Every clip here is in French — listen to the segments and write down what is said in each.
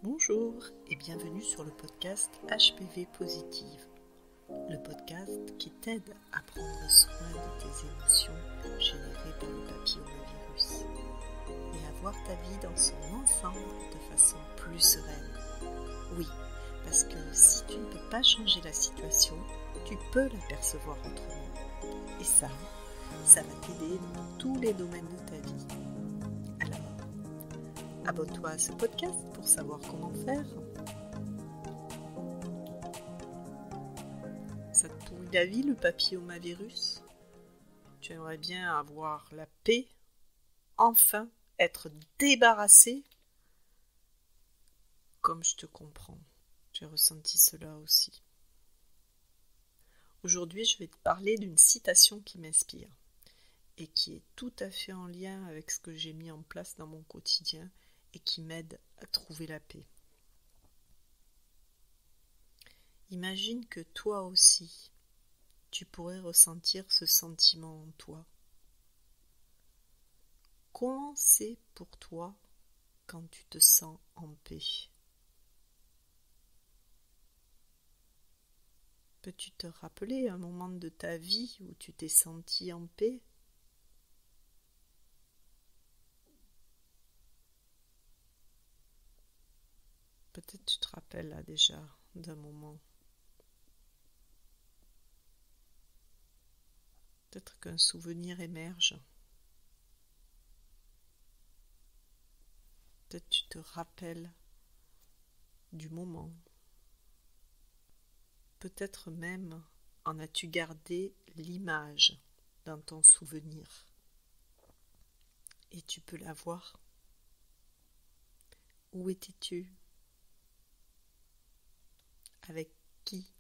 Bonjour et bienvenue sur le podcast HPV Positive, le podcast qui t'aide à prendre soin de tes émotions générées par le papillomavirus et à voir ta vie dans son ensemble de façon plus sereine. Oui, parce que si tu ne peux pas changer la situation, tu peux la percevoir autrement. Et ça va t'aider dans tous les domaines de ta vie. Alors, abonne-toi à ce podcast pour savoir comment faire. Ça te pourrit la vie, le papillomavirus? Tu aimerais bien avoir la paix, enfin être débarrassé? Comme je te comprends, j'ai ressenti cela aussi. Aujourd'hui, je vais te parler d'une citation qui m'inspire et qui est tout à fait en lien avec ce que j'ai mis en place dans mon quotidien et qui m'aide à trouver la paix. Imagine que toi aussi, tu pourrais ressentir ce sentiment en toi. Comment c'est pour toi quand tu te sens en paix? Peux-tu te rappeler un moment de ta vie où tu t'es senti en paix? Peut-être tu te rappelles là déjà d'un moment. Peut-être qu'un souvenir émerge. Peut-être tu te rappelles du moment. Peut-être même en as-tu gardé l'image dans ton souvenir. Et tu peux la voir. Où étais-tu? Avec qui?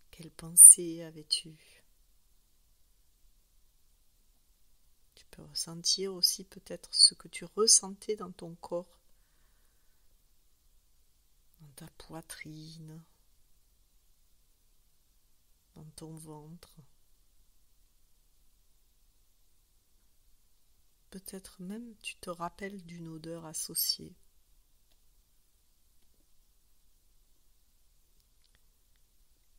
Quelle pensée avais-tu? Tu peux ressentir aussi peut-être ce que tu ressentais dans ton corps, dans ta poitrine, dans ton ventre. Peut-être même tu te rappelles d'une odeur associée.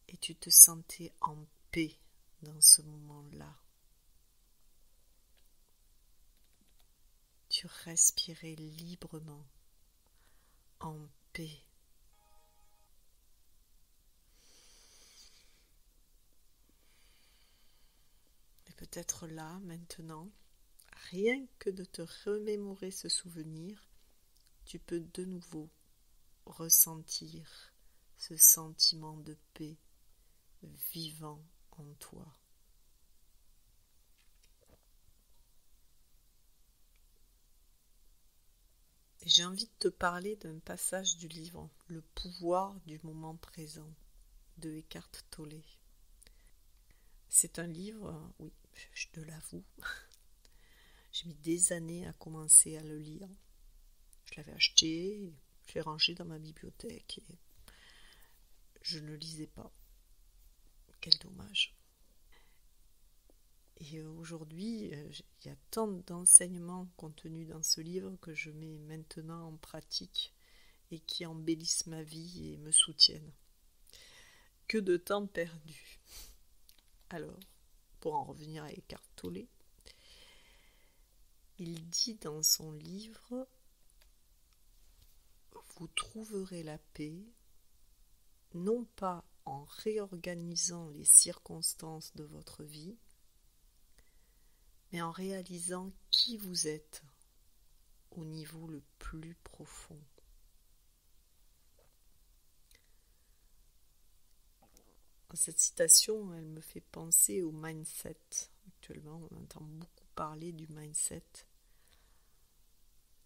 Et tu te sentais en paix dans ce moment-là. Tu respirais librement, en paix. Et peut-être là, maintenant, rien que de te remémorer ce souvenir, tu peux de nouveau ressentir ce sentiment de paix vivant en toi. Et j'ai envie de te parler d'un passage du livre Le pouvoir du moment présent de Eckhart Tolle. C'est un livre, oui, je te l'avoue, j'ai mis des années à commencer à le lire. Je l'avais acheté, je l'ai rangé dans ma bibliothèque et je ne le lisais pas. Quel dommage. Et aujourd'hui, il y a tant d'enseignements contenus dans ce livre que je mets maintenant en pratique et qui embellissent ma vie et me soutiennent. Que de temps perdu. Alors, pour en revenir à Eckhart Tolle, il dit dans son livre « Vous trouverez la paix, non pas en réorganisant les circonstances de votre vie, mais en réalisant qui vous êtes au niveau le plus profond. » Cette citation, elle me fait penser au mindset. Actuellement, on entend beaucoup parler du mindset.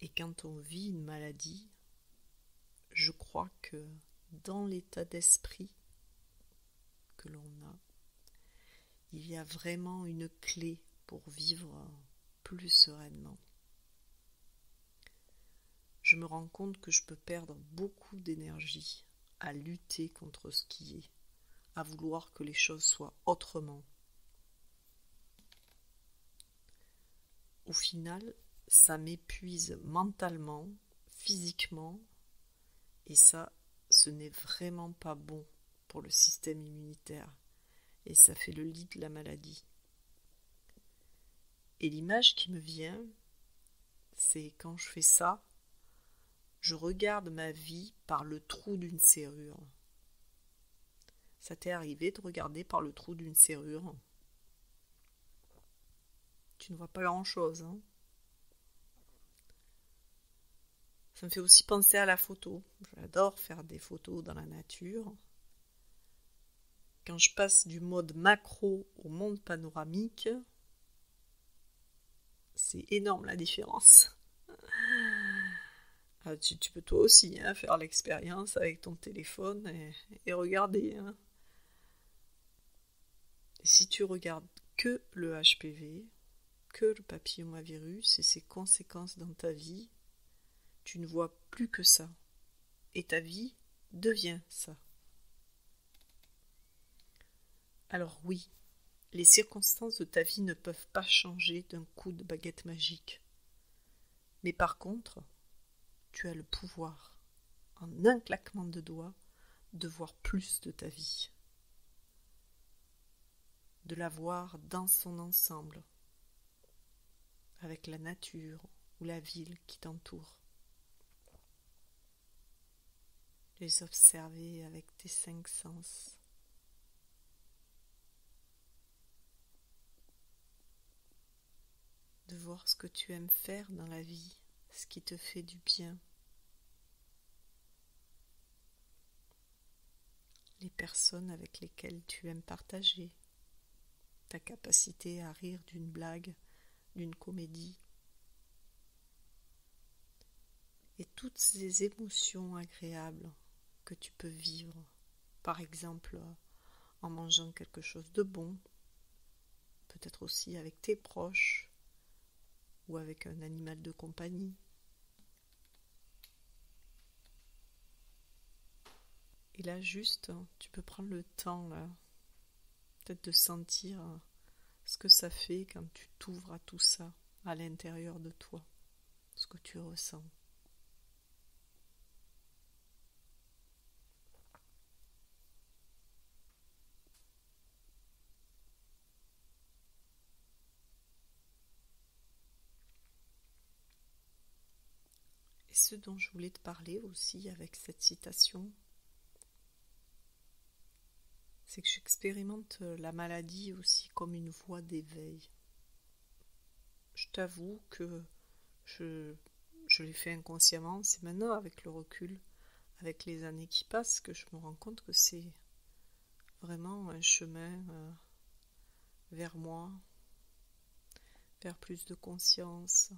Et quand on vit une maladie, je crois que dans l'état d'esprit que l'on a, il y a vraiment une clé pour vivre plus sereinement. Je me rends compte que je peux perdre beaucoup d'énergie à lutter contre ce qui est, à vouloir que les choses soient autrement. Au final, ça m'épuise mentalement, physiquement, et ça, ce n'est vraiment pas bon pour le système immunitaire, et ça fait le lit de la maladie. Et l'image qui me vient, c'est quand je fais ça, je regarde ma vie par le trou d'une serrure. Ça t'est arrivé de regarder par le trou d'une serrure? Tu ne vois pas grand-chose, hein? Ça me fait aussi penser à la photo. J'adore faire des photos dans la nature. Quand je passe du mode macro au mode panoramique, c'est énorme la différence. Tu peux toi aussi faire l'expérience avec ton téléphone et regarder. Et si tu regardes que le HPV, que le papillomavirus et ses conséquences dans ta vie, tu ne vois plus que ça. Et ta vie devient ça. Alors oui, les circonstances de ta vie ne peuvent pas changer d'un coup de baguette magique. Mais par contre, tu as le pouvoir, en un claquement de doigts, de voir plus de ta vie. De la voir dans son ensemble, avec la nature ou la ville qui t'entoure. Les observer avec tes 5 sens. De voir ce que tu aimes faire dans la vie, ce qui te fait du bien. Les personnes avec lesquelles tu aimes partager. Ta capacité à rire d'une blague, d'une comédie. Et toutes ces émotions agréables que tu peux vivre, par exemple en mangeant quelque chose de bon, peut-être aussi avec tes proches ou avec un animal de compagnie. Et là juste, tu peux prendre le temps là, peut-être de sentir ce que ça fait quand tu t'ouvres à tout ça à l'intérieur de toi, ce que tu ressens. Et ce dont je voulais te parler aussi avec cette citation, c'est que j'expérimente la maladie aussi comme une voie d'éveil. Je t'avoue que je l'ai fait inconsciemment, c'est maintenant avec le recul, avec les années qui passent, que je me rends compte que c'est vraiment un chemin vers moi, vers plus de conscience,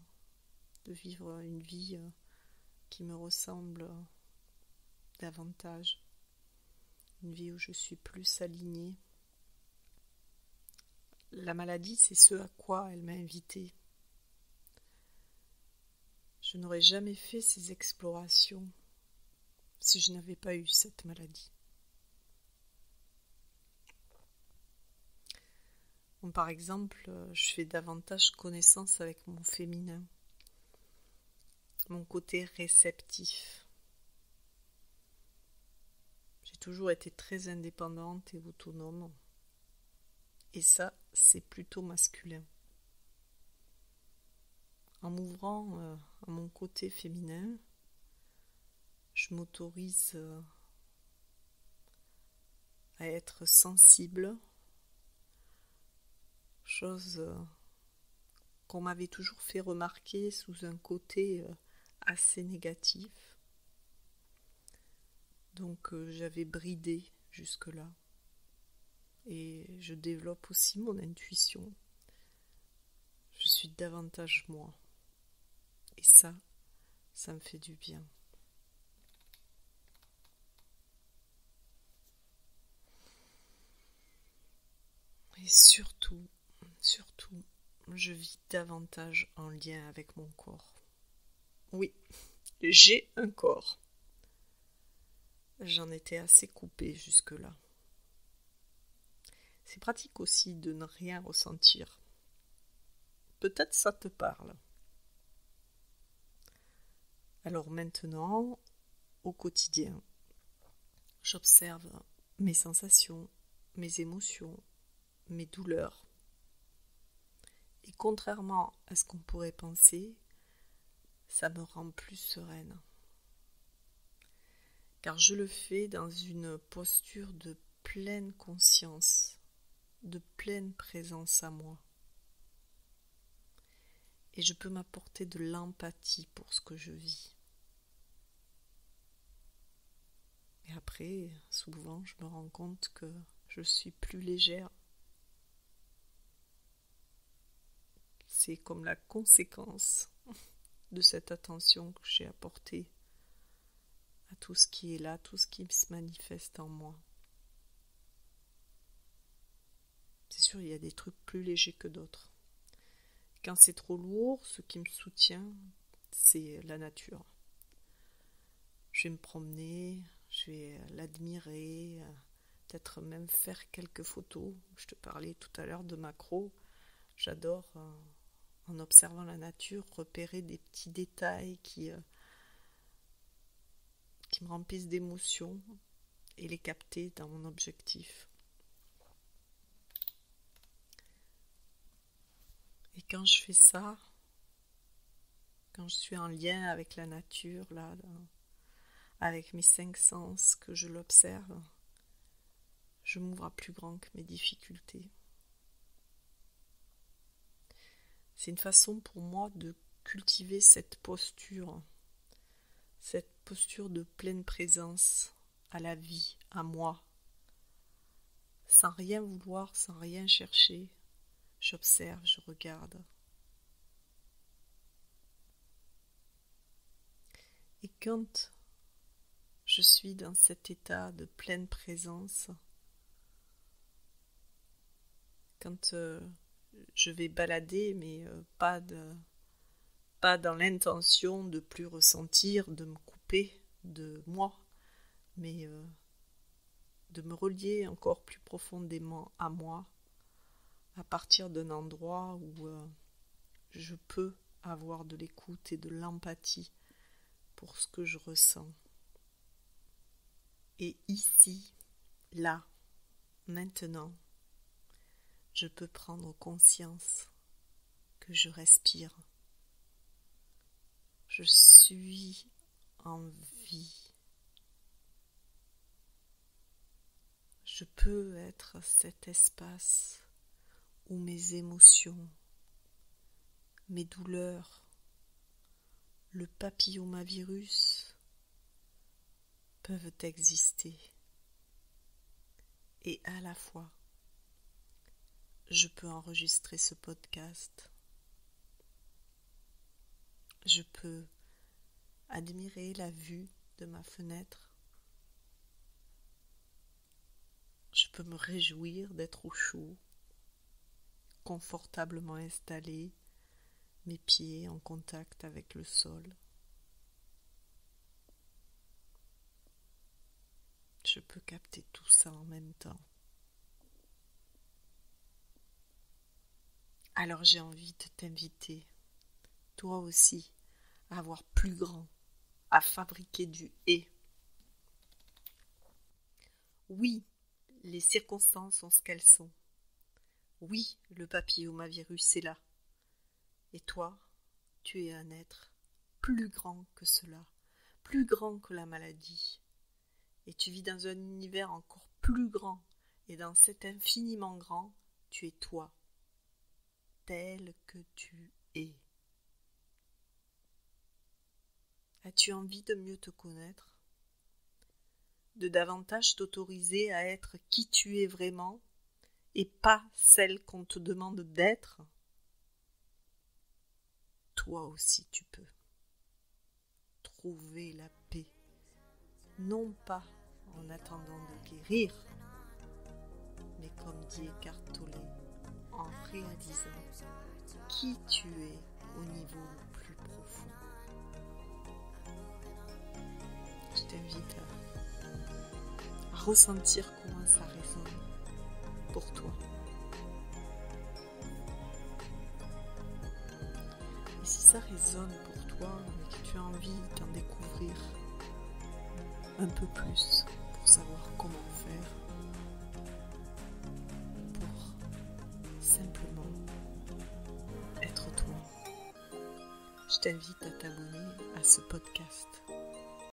de vivre une vie qui me ressemble davantage, une vie où je suis plus alignée. La maladie, c'est ce à quoi elle m'a invitée. Je n'aurais jamais fait ces explorations si je n'avais pas eu cette maladie. Bon, par exemple, je fais davantage connaissance avec mon féminin, mon côté réceptif. J'ai toujours été très indépendante et autonome. Et ça, c'est plutôt masculin. En m'ouvrant à mon côté féminin, je m'autorise à être sensible, chose qu'on m'avait toujours fait remarquer sous un côté assez négatif. Donc j'avais bridé jusque-là. Et je développe aussi mon intuition. Je suis davantage moi. Et ça me fait du bien. Et surtout, je vis davantage en lien avec mon corps. Oui, j'ai un corps. J'en étais assez coupée jusque-là. C'est pratique aussi de ne rien ressentir. Peut-être ça te parle. Alors maintenant, au quotidien, j'observe mes sensations, mes émotions, mes douleurs. Et contrairement à ce qu'on pourrait penser, ça me rend plus sereine. Car je le fais dans une posture de pleine conscience, de pleine présence à moi. Et je peux m'apporter de l'empathie pour ce que je vis. Et après, souvent, je me rends compte que je suis plus légère. C'est comme la conséquence de cette attention que j'ai apportée à tout ce qui est là, tout ce qui se manifeste en moi. C'est sûr, il y a des trucs plus légers que d'autres. Quand c'est trop lourd, ce qui me soutient, c'est la nature. Je vais me promener, je vais l'admirer, peut-être même faire quelques photos. Je te parlais tout à l'heure de macro. J'adore, en observant la nature, repérer des petits détails qui me remplissent d'émotions et les capter dans mon objectif. Et quand je fais ça, quand je suis en lien avec la nature, là, avec mes 5 sens, que je l'observe, je m'ouvre à plus grand que mes difficultés. C'est une façon pour moi de cultiver cette posture de pleine présence à la vie, à moi, sans rien vouloir, sans rien chercher. J'observe, je regarde. Et quand je suis dans cet état de pleine présence, quand je vais balader, mais pas dans l'intention de plus ressentir, de me couper de moi, mais de me relier encore plus profondément à moi, à partir d'un endroit où je peux avoir de l'écoute et de l'empathie pour ce que je ressens. Et ici, là, maintenant, je peux prendre conscience que je respire. Je suis en vie. Je peux être cet espace où mes émotions, mes douleurs, le papillomavirus peuvent exister. Et à la fois, je peux enregistrer ce podcast. Je peux admirer la vue de ma fenêtre. Je peux me réjouir d'être au chaud, confortablement installé, mes pieds en contact avec le sol. Je peux capter tout ça en même temps. Alors j'ai envie de t'inviter, toi aussi, à avoir plus grand, à fabriquer du « et ». Oui, les circonstances sont ce qu'elles sont. Oui, le papillomavirus est là. Et toi, tu es un être plus grand que cela, plus grand que la maladie. Et tu vis dans un univers encore plus grand. Et dans cet infiniment grand, tu es toi, tel que tu es. As-tu envie de mieux te connaître ? De davantage t'autoriser à être qui tu es vraiment et pas celle qu'on te demande d'être ? Toi aussi tu peux trouver la paix, non pas en attendant de guérir, mais comme dit Eckhart Tolle, en réalisant qui tu es au niveau le plus profond. Je t'invite à ressentir comment ça résonne pour toi. Et si ça résonne pour toi, toi et que tu as envie d'en découvrir un peu plus pour savoir comment faire, pour simplement être toi, je t'invite à t'abonner à ce podcast.